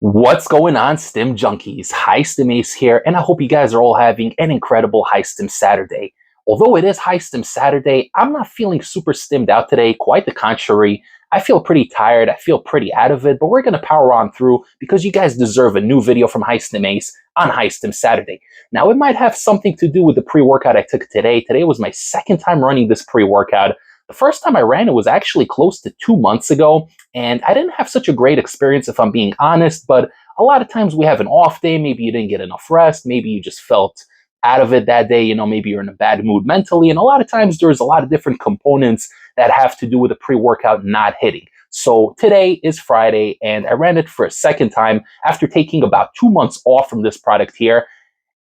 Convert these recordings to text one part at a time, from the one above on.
What's going on, Stim Junkies? Hi, Stim Ace here, and I hope you guys are all having an incredible High Stim Saturday. Although it is High Stim Saturday, I'm not feeling super stimmed out today, quite the contrary. I feel pretty tired, I feel pretty out of it, but we're going to power on through because you guys deserve a new video from High Stim Ace on High Stim Saturday. Now, it might have something to do with the pre-workout I took today. Today was my second time running this pre-workout. The first time I ran it was actually close to 2 months ago, and I didn't have such a great experience if I'm being honest, but a lot of times we have an off day, maybe you didn't get enough rest, maybe you just felt out of it that day, maybe you're in a bad mood mentally, and a lot of times there's a lot of different components that have to do with the pre-workout not hitting. So today is Friday, and I ran it for a second time after taking about 2 months off from this product here,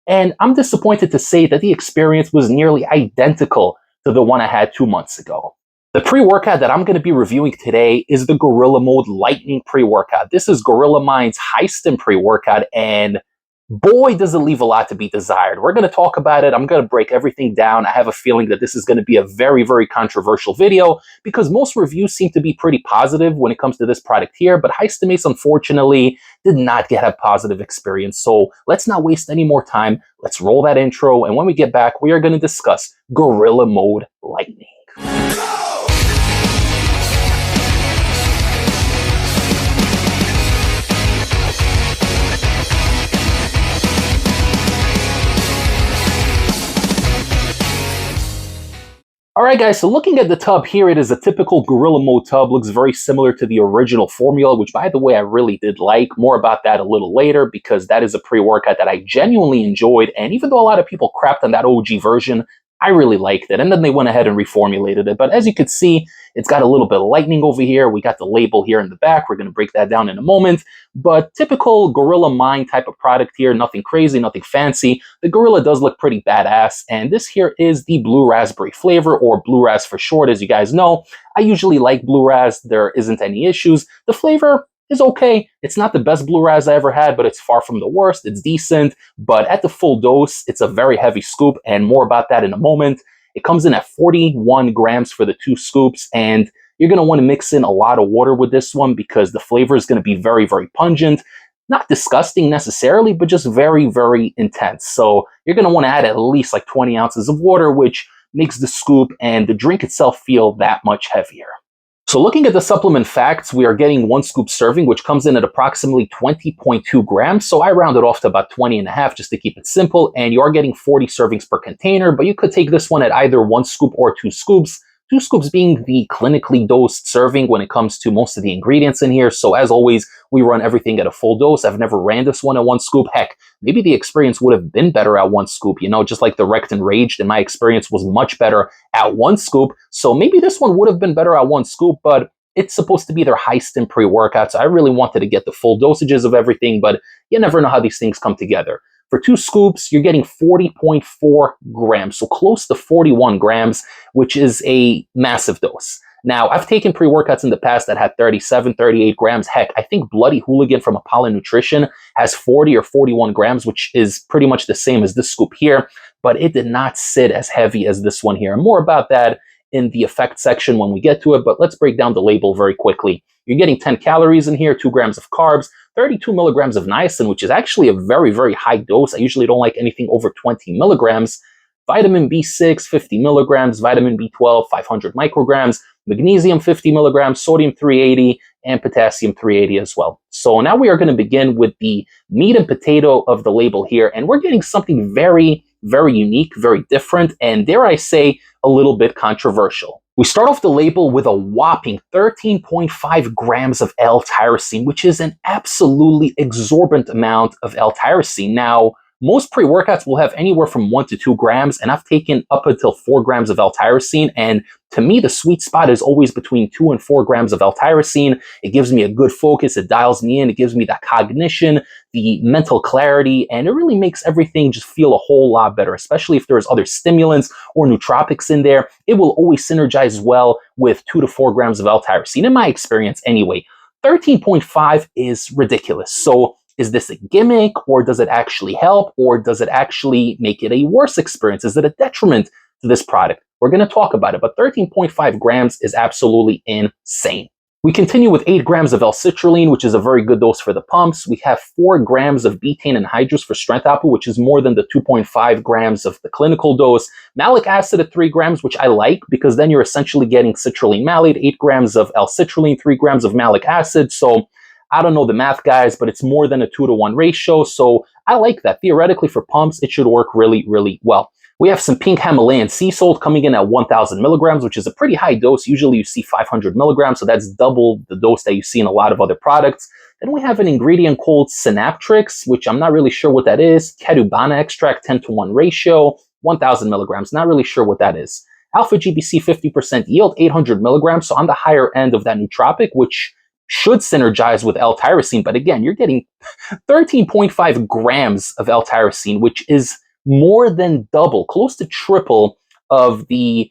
and I'm disappointed to say that the experience was nearly identical to the one I had 2 months ago. The pre-workout that I'm going to be reviewing today is the Gorilla Mode Lightning pre-workout. This is Gorilla Mind's high stim pre-workout, and boy, does it leave a lot to be desired. We're going to talk about it. I'm going to break everything down. I have a feeling that this is going to be a very, very controversial video because most reviews seem to be pretty positive when it comes to this product here, but High Stim Ace, unfortunately, did not get a positive experience. So let's not waste any more time. Let's roll that intro, and when we get back, we are going to discuss Gorilla Mode Lightning. Alright guys, so looking at the tub here, it is a typical Gorilla Mode tub. Looks very similar to the original formula, which by the way, I really did like. More about that a little later, because that is a pre-workout that I genuinely enjoyed. And even though a lot of people crapped on that OG version, I really liked it. And then they went ahead and reformulated it. But as you can see, it's got a little bit of lightning over here. We got the label here in the back. We're going to break that down in a moment. But typical Gorilla Mind type of product here. Nothing crazy, nothing fancy. The Gorilla does look pretty badass. And this here is the Blue Raspberry flavor, or Blue Raz for short, as you guys know. I usually like Blue Raz. There isn't any issues. The flavor is okay. It's not the best Blue Raz I ever had, but it's far from the worst. It's decent, but at the full dose, it's a very heavy scoop, and more about that in a moment. It comes in at 41 grams for the 2 scoops, and you're going to want to mix in a lot of water with this one because the flavor is going to be very, very pungent. Not disgusting necessarily, but just very, very intense. So you're going to want to add at least like 20 ounces of water, which makes the scoop and the drink itself feel that much heavier. So looking at the supplement facts, we are getting 1 scoop serving, which comes in at approximately 20.2 grams. So I rounded off to about 20.5 just to keep it simple. And you are getting 40 servings per container, but you could take this one at either 1 scoop or 2 scoops. 2 scoops being the clinically dosed serving when it comes to most of the ingredients in here. So as always, we run everything at a full dose. I've never ran this one at 1 scoop. Heck, maybe the experience would have been better at 1 scoop, just like the Wrecked and Raged, and my experience was much better at 1 scoop. So maybe this one would have been better at 1 scoop, but it's supposed to be their high stim pre-workout. So I really wanted to get the full dosages of everything, but you never know how these things come together. For 2 scoops, you're getting 40.4 grams, so close to 41 grams, which is a massive dose. Now, I've taken pre-workouts in the past that had 37, 38 grams. Heck, I think Bloody Hooligan from Apollo Nutrition has 40 or 41 grams, which is pretty much the same as this scoop here, but it did not sit as heavy as this one here. And more about that in the effect section when we get to it, but let's break down the label very quickly. You're getting 10 calories in here, 2 grams of carbs, 32 milligrams of niacin, which is actually a very, very high dose. I usually don't like anything over 20 milligrams. Vitamin B6, 50 milligrams, vitamin B12, 500 micrograms, magnesium, 50 milligrams, sodium, 380, and potassium, 380 as well. So now we are going to begin with the meat and potato of the label here, and we're getting something very, very unique, very different, and dare I say, a little bit controversial. We start off the label with a whopping 13.5 grams of L-tyrosine, which is an absolutely exorbitant amount of L-tyrosine. Now, most pre-workouts will have anywhere from 1 to 2 grams, and I've taken up until 4 grams of L-tyrosine, and to me, the sweet spot is always between 2 and 4 grams of L-tyrosine. It gives me a good focus, it dials me in, it gives me that cognition, the mental clarity, and it really makes everything just feel a whole lot better, especially if there's other stimulants or nootropics in there. It will always synergize well with 2 to 4 grams of L-tyrosine, in my experience anyway. 13.5 is ridiculous. So is this a gimmick, or does it actually help, or does it actually make it a worse experience? Is it a detriment to this product? We're going to talk about it, but 13.5 grams is absolutely insane. We continue with 8 grams of L-citrulline, which is a very good dose for the pumps. We have 4 grams of betaine anhydrous for strength output, which is more than the 2.5 grams of the clinical dose. Malic acid at 3 grams, which I like, because then you're essentially getting citrulline malate, 8 grams of L-citrulline, 3 grams of malic acid. So I don't know the math, guys, but it's more than a 2-to-1 ratio. So I like that. Theoretically, for pumps, it should work really, really well. We have some pink Himalayan sea salt coming in at 1,000 milligrams, which is a pretty high dose. Usually you see 500 milligrams, so that's double the dose that you see in a lot of other products. Then we have an ingredient called Synaptrix, which I'm not really sure what that is. Ketubana extract, 10-to-1 ratio, 1,000 milligrams. Not really sure what that is. Alpha GBC 50% yield, 800 milligrams, so on the higher end of that nootropic, which should synergize with L-tyrosine. But again, you're getting 13.5 grams of L-tyrosine, which is more than double, close to triple of the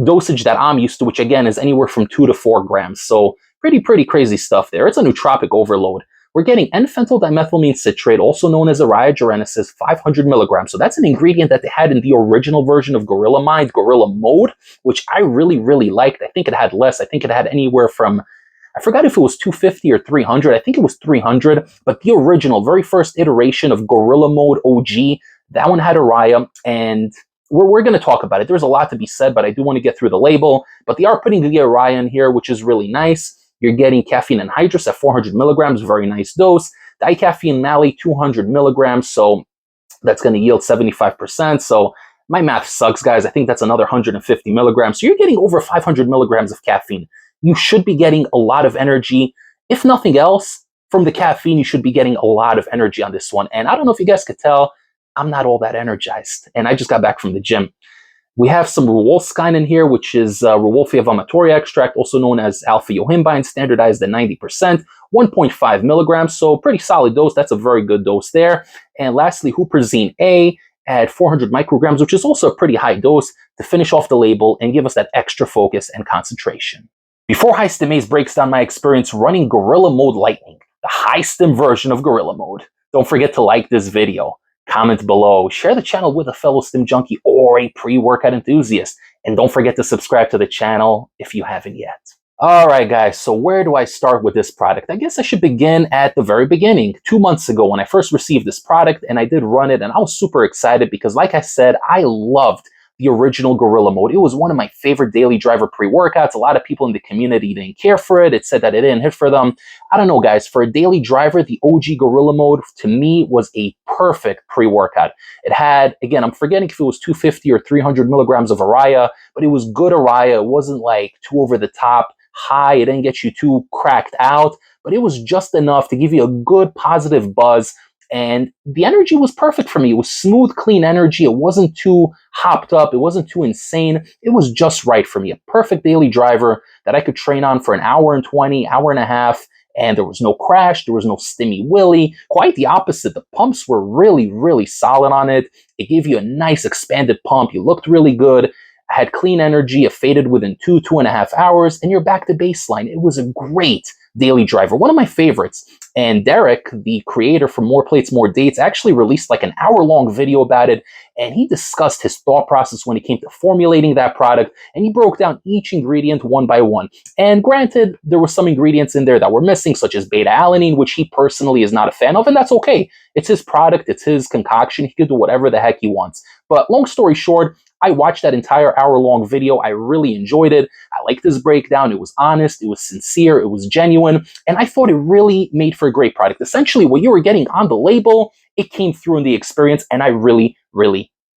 dosage that I'm used to, which again is anywhere from 2 to 4 grams. So pretty crazy stuff there. It's a nootropic overload. We're getting N-phentyl dimethylamine citrate, also known as Eria Jarensis, 500 milligrams. So that's an ingredient that they had in the original version of Gorilla Mind, Gorilla Mode, which I really liked. I think it had less. I think it had anywhere from, I forgot if it was 250 or 300. I think it was 300, but the original, very first iteration of Gorilla Mode OG, that one had Eria, and we're going to talk about it. There's a lot to be said, but I do want to get through the label. But they are putting the Eria in here, which is really nice. You're getting caffeine anhydrous at 400 milligrams, very nice dose. Dicaffeine malate, 200 milligrams, so that's going to yield 75%. So my math sucks, guys. I think that's another 150 milligrams. So you're getting over 500 milligrams of caffeine. You should be getting a lot of energy. If nothing else, from the caffeine, you should be getting a lot of energy on this one. And I don't know if you guys could tell, I'm not all that energized, and I just got back from the gym. We have some Rewolfskine in here, which is Rewolfia vomitoria extract, also known as alpha-yohimbine, standardized at 90%, 1.5 milligrams, so pretty solid dose. That's a very good dose there. And lastly, Huperzine A at 400 micrograms, which is also a pretty high dose to finish off the label and give us that extra focus and concentration. Before High Stim Ace breaks down my experience running Gorilla Mode Lightning, the high stim version of Gorilla Mode, don't forget to like this video, comment below, share the channel with a fellow stim junkie or a pre-workout enthusiast, and don't forget to subscribe to the channel if you haven't yet. Alright guys, so where do I start with this product? I guess I should begin at the very beginning. 2 months ago when I first received this product, and I did run it, and I was super excited because, like I said, I loved the original Gorilla Mode. It was one of my favorite daily driver pre-workouts. A lot of people in the community didn't care for it. It said that it didn't hit for them. I don't know, guys. For a daily driver, the OG Gorilla Mode, to me, was a perfect pre-workout. It had, again, I'm forgetting if it was 250 or 300 milligrams of Eria, but it was good Eria. It wasn't like too over the top high. It didn't get you too cracked out, but it was just enough to give you a good positive buzz. And the energy was perfect for me. It was smooth, clean energy. It wasn't too hopped up. It wasn't too insane. It was just right for me. A perfect daily driver that I could train on for an hour and 20, hour and a half. And there was no crash. There was no stimmy willy. Quite the opposite. The pumps were really solid on it. It gave you a nice expanded pump. You looked really good. I had clean energy. It faded within 2.5 hours. And you're back to baseline. It was a great daily driver. One of my favorites. And Derek, the creator from More Plates, More Dates, actually released like an hour-long video about it, and he discussed his thought process when it came to formulating that product, and he broke down each ingredient one by one. And granted, there were some ingredients in there that were missing, such as beta-alanine, which he personally is not a fan of, and that's okay. It's his product, it's his concoction, he could do whatever the heck he wants. But long story short, I watched that entire hour-long video. I really enjoyed it. I liked this breakdown. It was honest, it was sincere, it was genuine, and I thought it really made for a great product. Essentially, what you were getting on the label, it came through in the experience, and I really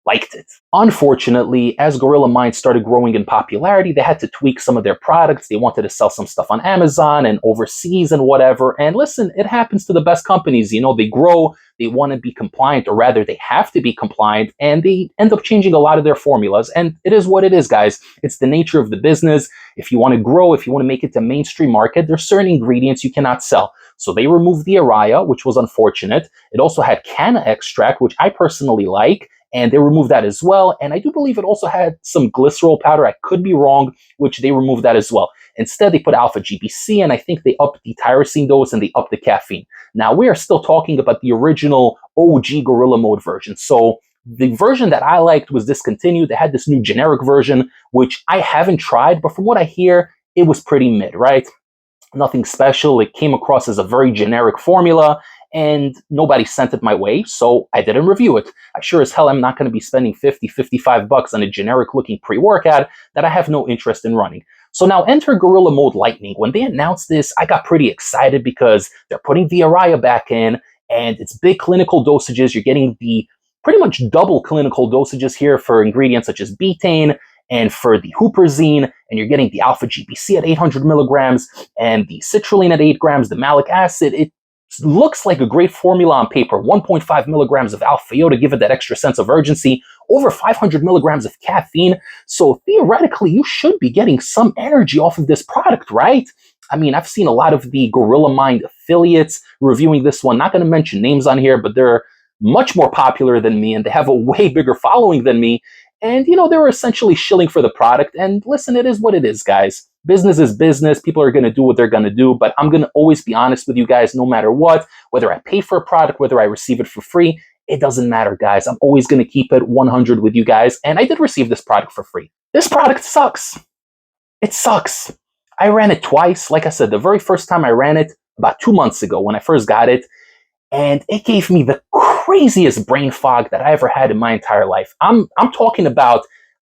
liked it. Unfortunately, as Gorilla Mind started growing in popularity, they had to tweak some of their products. They wanted to sell some stuff on Amazon and overseas and whatever. And listen, it happens to the best companies. You know, they grow, they want to be compliant, or rather they have to be compliant, and they end up changing a lot of their formulas. And it is what it is, guys. It's the nature of the business. If you want to grow, if you want to make it to mainstream market, there's certain ingredients you cannot sell. So they removed the Eria, which was unfortunate. It also had canna extract, which I personally like, and they removed that as well. And I do believe it also had some glycerol powder. I could be wrong, which they removed that as well. Instead, they put alpha GBC, and I think they upped the tyrosine dose and they upped the caffeine. Now, we are still talking about the original OG Gorilla Mode version. So the version that I liked was discontinued. They had this new generic version, which I haven't tried, but from what I hear, it was pretty mid, right? Nothing special. It came across as a very generic formula, and nobody sent it my way, so I didn't review it. I sure as hell am not going to be spending 50, 55 bucks on a generic looking pre-workout that I have no interest in running. So now enter Gorilla Mode Lightning. When they announced this, I got pretty excited because they're putting the Eria back in, and it's big clinical dosages. You're getting the pretty much double clinical dosages here for ingredients such as betaine and for the huperzine, and you're getting the alpha GPC at 800 milligrams and the citrulline at 8 grams, the malic acid. It looks like a great formula on paper. 1.5 milligrams of alpha-O to give it that extra sense of urgency, over 500 milligrams of caffeine. So theoretically, you should be getting some energy off of this product, right? I mean, I've seen a lot of the Gorilla Mind affiliates reviewing this one. Not going to mention names on here, but they're much more popular than me, and they have a way bigger following than me. And, they were essentially shilling for the product. And listen, it is what it is, guys. Business is business. People are going to do what they're going to do. But I'm going to always be honest with you guys, no matter what. Whether I pay for a product, whether I receive it for free, it doesn't matter, guys. I'm always going to keep it 100 with you guys. And I did receive this product for free. This product sucks. It sucks. I ran it twice. Like I said, the very first time I ran it, about 2 months ago when I first got it, and it gave me the craziest brain fog that I ever had in my entire life. I'm talking about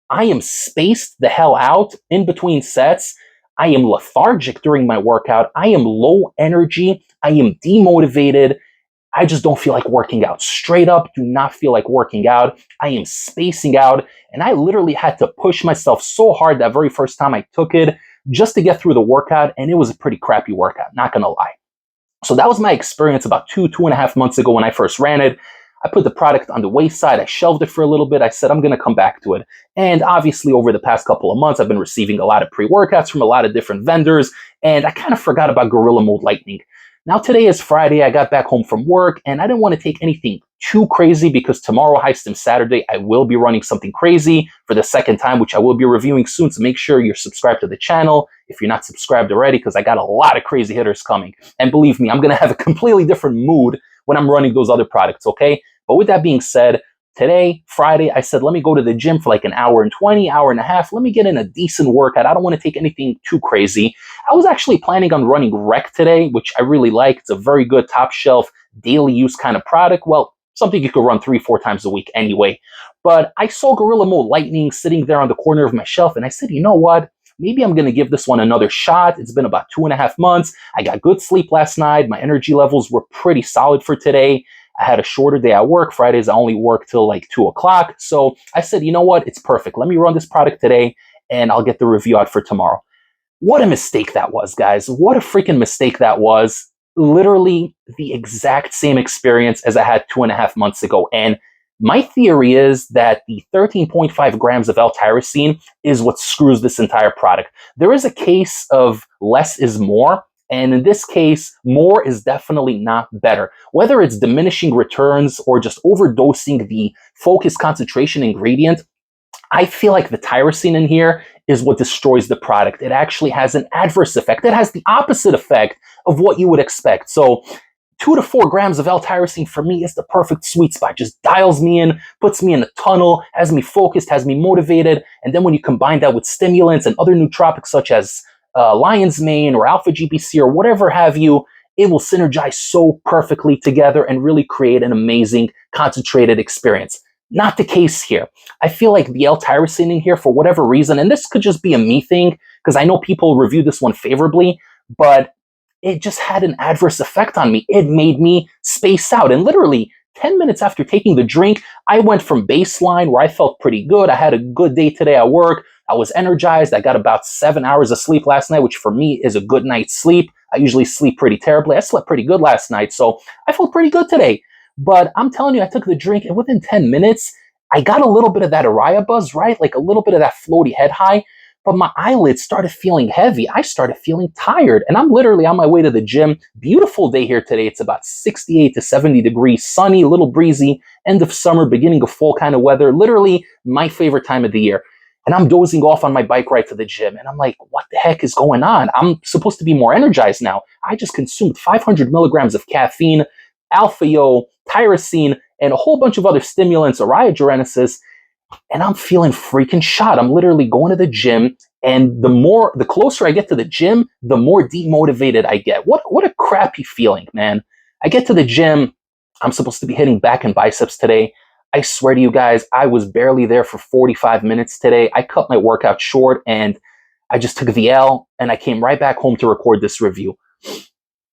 I am spaced the hell out in between sets. I am lethargic during my workout. I am low energy. I am demotivated. I just don't feel like working out. Straight up, do not feel like working out. I am spacing out, and I literally had to push myself so hard that very first time I took it just to get through the workout, and it was a pretty crappy workout, not gonna lie. So that was my experience about 2.5 months ago when I first ran it. I put the product on the wayside. I shelved it for a little bit. I said, I'm going to come back to it. And obviously, over the past couple of months, I've been receiving a lot of pre-workouts from a lot of different vendors, and I kind of forgot about Gorilla Mode Lightning. Now, today is Friday. I got back home from work, and I didn't want to take anything too crazy because tomorrow, High Stim Saturday, I will be running something crazy for the second time, which I will be reviewing soon. So make sure you're subscribed to the channel if you're not subscribed already, because I got a lot of crazy hitters coming. And believe me, I'm going to have a completely different mood when I'm running those other products, okay? But with that being said, today, Friday, I said, let me go to the gym for like an hour and 20, hour and a half. Let me get in a decent workout. I don't want to take anything too crazy. I was actually planning on running Rec today, which I really like. It's a very good top shelf, daily use kind of product. Well, something you could run 3-4 times a week anyway. But I saw Gorilla Mode Lightning sitting there on the corner of my shelf, and I said, you know what? Maybe I'm going to give this one another shot. It's been about 2.5 months. I got good sleep last night. My energy levels were pretty solid for today. I had a shorter day at work. Fridays, I only work till like 2 o'clock. So I said, you know what? It's perfect. Let me run this product today, and I'll get the review out for tomorrow. What a mistake that was, guys. What a freaking mistake that was. Literally the exact same experience as I had 2.5 months ago. And my theory is that the 13.5 grams of L-tyrosine is what screws this entire product. There is a case of less is more. And in this case, more is definitely not better. Whether it's diminishing returns or just overdosing the focus concentration ingredient, I feel like the tyrosine in here is what destroys the product. It actually has an adverse effect. It has the opposite effect of what you would expect. So 2 to 4 grams of L-tyrosine for me is the perfect sweet spot. Just dials me in, puts me in a tunnel, has me focused, has me motivated. And then when you combine that with stimulants and other nootropics such as lion's mane or alpha GPC or whatever have you, it will synergize so perfectly together and really create an amazing concentrated experience. Not the case here. I feel like the L-tyrosine in here, for whatever reason, and this could just be a me thing, because I know people review this one favorably, but it just had an adverse effect on me. It made me space out. And literally 10 minutes after taking the drink, I went from baseline where I felt pretty good. I had a good day today at work. I was energized. I got about 7 hours of sleep last night, which for me is a good night's sleep. I usually sleep pretty terribly. I slept pretty good last night, so I felt pretty good today. But I'm telling you, I took the drink, and within 10 minutes, I got a little bit of that Eria buzz, right? Like a little bit of that floaty head high. But my eyelids started feeling heavy. I started feeling tired. And I'm literally on my way to the gym. Beautiful day here today. It's about 68 to 70 degrees, sunny, a little breezy, end of summer, beginning of fall kind of weather. Literally my favorite time of the year. And I'm dozing off on my bike ride to the gym. And I'm like, what the heck is going on? I'm supposed to be more energized now. I just consumed 500 milligrams of caffeine, alpha-O, tyrosine, and a whole bunch of other stimulants, Eria Jarensis, and I'm feeling freaking shot. I'm literally going to the gym, And the closer I get to the gym, the more demotivated I get. What a crappy feeling, man. I get to the gym. I'm supposed to be hitting back and biceps today. I swear to you guys, I was barely there for 45 minutes today. I cut my workout short and I just took the L and I came right back home to record this review.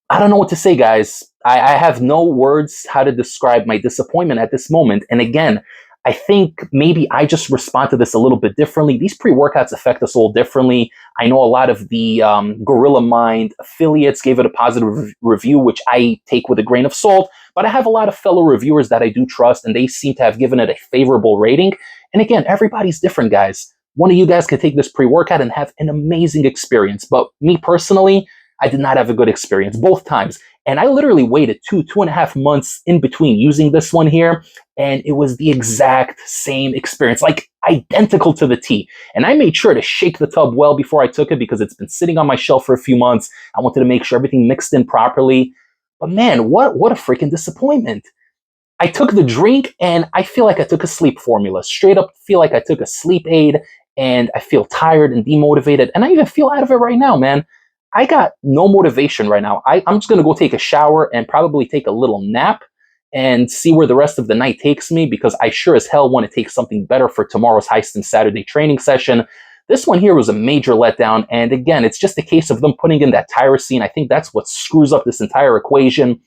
I don't know what to say, guys. I have no words how to describe my disappointment at this moment. And again, I think maybe I just respond to this a little bit differently. These pre-workouts affect us all differently. I know a lot of the Gorilla Mind affiliates gave it a positive review, which I take with a grain of salt. But I have a lot of fellow reviewers that I do trust, and they seem to have given it a favorable rating. And again, everybody's different, guys. One of you guys could take this pre-workout and have an amazing experience. But me personally, I did not have a good experience both times. And I literally waited 2.5 months in between using this one here. And it was the exact same experience, like identical to the T. And I made sure to shake the tub well before I took it because it's been sitting on my shelf for a few months. I wanted to make sure everything mixed in properly. But man, what a freaking disappointment. I took the drink and I feel like I took a sleep formula. Straight up feel like I took a sleep aid and I feel tired and demotivated. And I even feel out of it right now, man. I got no motivation right now. I'm just going to go take a shower and probably take a little nap and see where the rest of the night takes me because I sure as hell want to take something better for tomorrow's High Stim Saturday training session. This one here was a major letdown. And again, it's just a case of them putting in that tyrosine. I think that's what screws up this entire equation.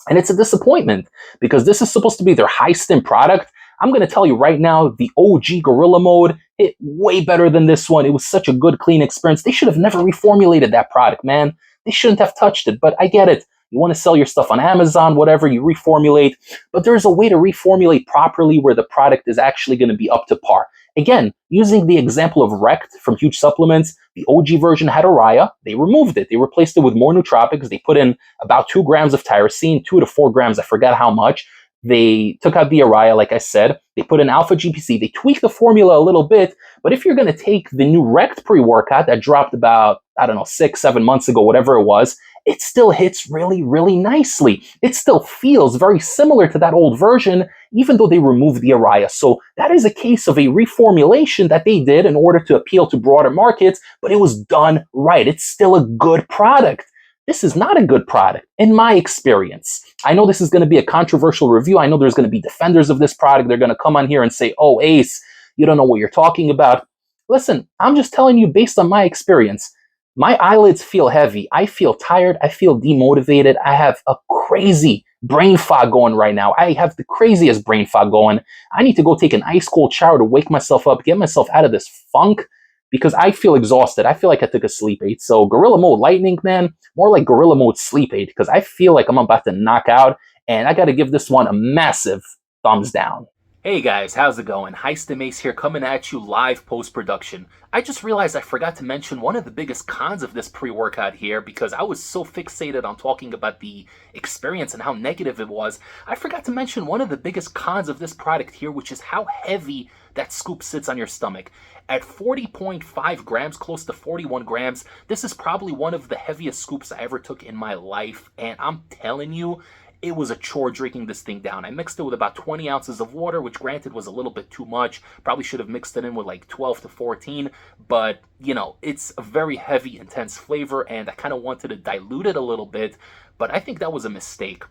And it's a disappointment because this is supposed to be their high stim product. I'm going to tell you right now, the OG Gorilla Mode hit way better than this one. It was such a good, clean experience. They should have never reformulated that product, man. They shouldn't have touched it, but I get it. You want to sell your stuff on Amazon, whatever, you reformulate. But there's a way to reformulate properly where the product is actually going to be up to par. Again, using the example of Rect from Huge Supplements, the OG version had Eria. They removed it. They replaced it with more nootropics. They put in about 2 grams of tyrosine, 2 to 4 grams, I forgot how much. They took out the Eria, like I said. They put in alpha GPC. They tweaked the formula a little bit. But if you're going to take the new Rect pre-workout that dropped about, 6-7 months ago, whatever it was, it still hits really, really nicely. It still feels very similar to that old version, even though they removed the Eria. So that is a case of a reformulation that they did in order to appeal to broader markets, but it was done right. It's still a good product. This is not a good product, in my experience. I know this is going to be a controversial review. I know there's going to be defenders of this product. They're going to come on here and say, oh, Ace, you don't know what you're talking about. Listen, I'm just telling you based on my experience. My eyelids feel heavy. I feel tired. I feel demotivated. I have a crazy brain fog going right now. I have the craziest brain fog going. I need to go take an ice cold shower to wake myself up, get myself out of this funk because I feel exhausted. I feel like I took a sleep aid. So Gorilla Mode Lightning, man, more like Gorilla Mode Sleep Aid because I feel like I'm about to knock out and I got to give this one a massive thumbs down. Hey guys, how's it going? High Stim Ace here coming at you live post-production. I just realized I forgot to mention one of the biggest cons of this pre-workout here because I was so fixated on talking about the experience and how negative it was. I forgot to mention one of the biggest cons of this product here, which is how heavy that scoop sits on your stomach. At 40.5 grams, close to 41 grams, this is probably one of the heaviest scoops I ever took in my life. And I'm telling you, it was a chore drinking this thing down. I mixed it with about 20 ounces of water, which granted was a little bit too much. Probably should have mixed it in with like 12 to 14. But, you know, it's a very heavy, intense flavor, and I kind of wanted to dilute it a little bit. But I think that was a mistake.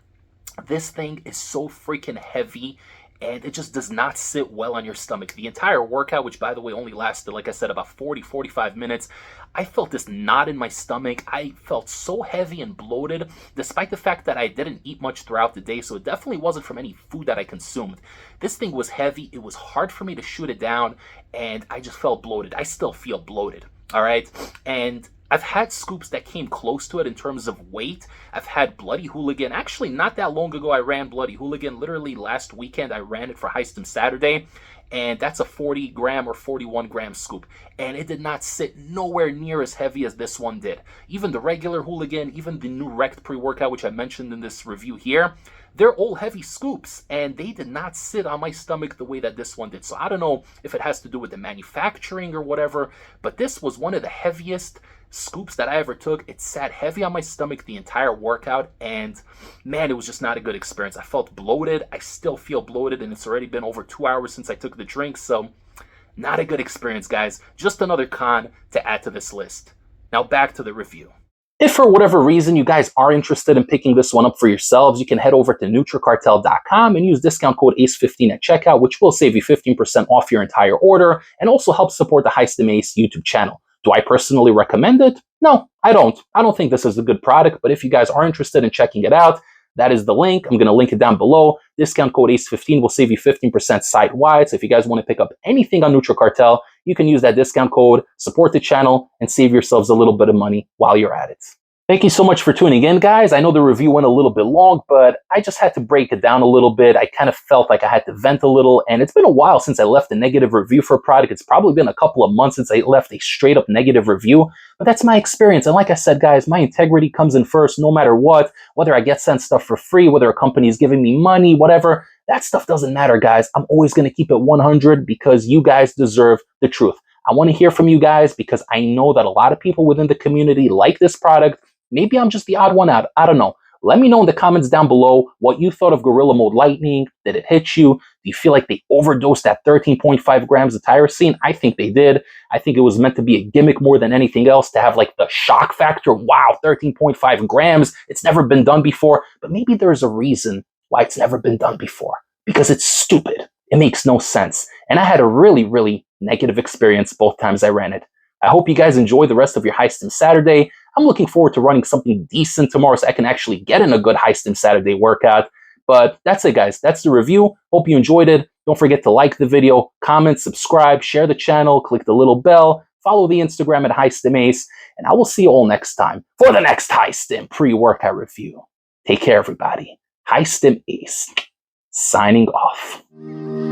This thing is so freaking heavy, and it just does not sit well on your stomach. The entire workout, which by the way only lasted, like I said, about 40-45 minutes, I felt this knot in my stomach. I felt so heavy and bloated, despite the fact that I didn't eat much throughout the day, so it definitely wasn't from any food that I consumed. This thing was heavy, it was hard for me to shoot it down, and I just felt bloated. I still feel bloated, all right? And I've had scoops that came close to it in terms of weight. I've had Bloody Hooligan. Actually, not that long ago, I ran Bloody Hooligan. Literally last weekend, I ran it for High Stim Saturday. And that's a 40 gram or 41 gram scoop. And it did not sit nowhere near as heavy as this one did. Even the regular Hooligan, even the new Rect pre-workout, which I mentioned in this review here, they're all heavy scoops, and they did not sit on my stomach the way that this one did. So I don't know if it has to do with the manufacturing or whatever, but this was one of the heaviest scoops that I ever took. It sat heavy on my stomach the entire workout, and man, it was just not a good experience. I felt bloated. I still feel bloated, and it's already been over 2 hours since I took the drink, so Not a good experience, guys. Just another con to add to this list. Now back to the review. If for whatever reason you guys are interested in picking this one up for yourselves, you can head over to NutriCartel.com and use discount code ACE15 at checkout, which will save you 15% off your entire order and also help support the Stim Ace YouTube channel. Do I personally recommend it? No, I don't. I don't think this is a good product, but if you guys are interested in checking it out, that is the link. I'm going to link it down below. Discount code ACE15 will save you 15% site-wide. So if you guys want to pick up anything on NutriCartel, you can use that discount code, support the channel, and save yourselves a little bit of money while you're at it. Thank you so much for tuning in, guys. I know the review went a little bit long, but I just had to break it down a little bit. I kind of felt like I had to vent a little, and it's been a while since I left a negative review for a product. It's probably been a couple of months since I left a straight up negative review, but that's my experience. And like I said, guys, my integrity comes in first no matter what, whether I get sent stuff for free, whether a company is giving me money, whatever. That stuff doesn't matter, guys. I'm always going to keep it 100 because you guys deserve the truth. I want to hear from you guys because I know that a lot of people within the community like this product. Maybe I'm just the odd one out. I don't know. Let me know in the comments down below what you thought of Gorilla Mode Lightning. Did it hit you? Do you feel like they overdosed at 13.5 grams of tyrosine? I think they did. I think it was meant to be a gimmick more than anything else to have like the shock factor. Wow, 13.5 grams. It's never been done before. But maybe there's a reason why it's never been done before. Because it's stupid. It makes no sense. And I had a really, really negative experience both times I ran it. I hope you guys enjoy the rest of your High Stim Saturday. I'm looking forward to running something decent tomorrow so I can actually get in a good High Stim Saturday workout. But that's it, guys. That's the review. Hope you enjoyed it. Don't forget to like the video, comment, subscribe, share the channel, click the little bell, follow the Instagram at High Stim Ace, and I will see you all next time for the next High Stim pre-workout review. Take care, everybody. High Stim Ace, signing off.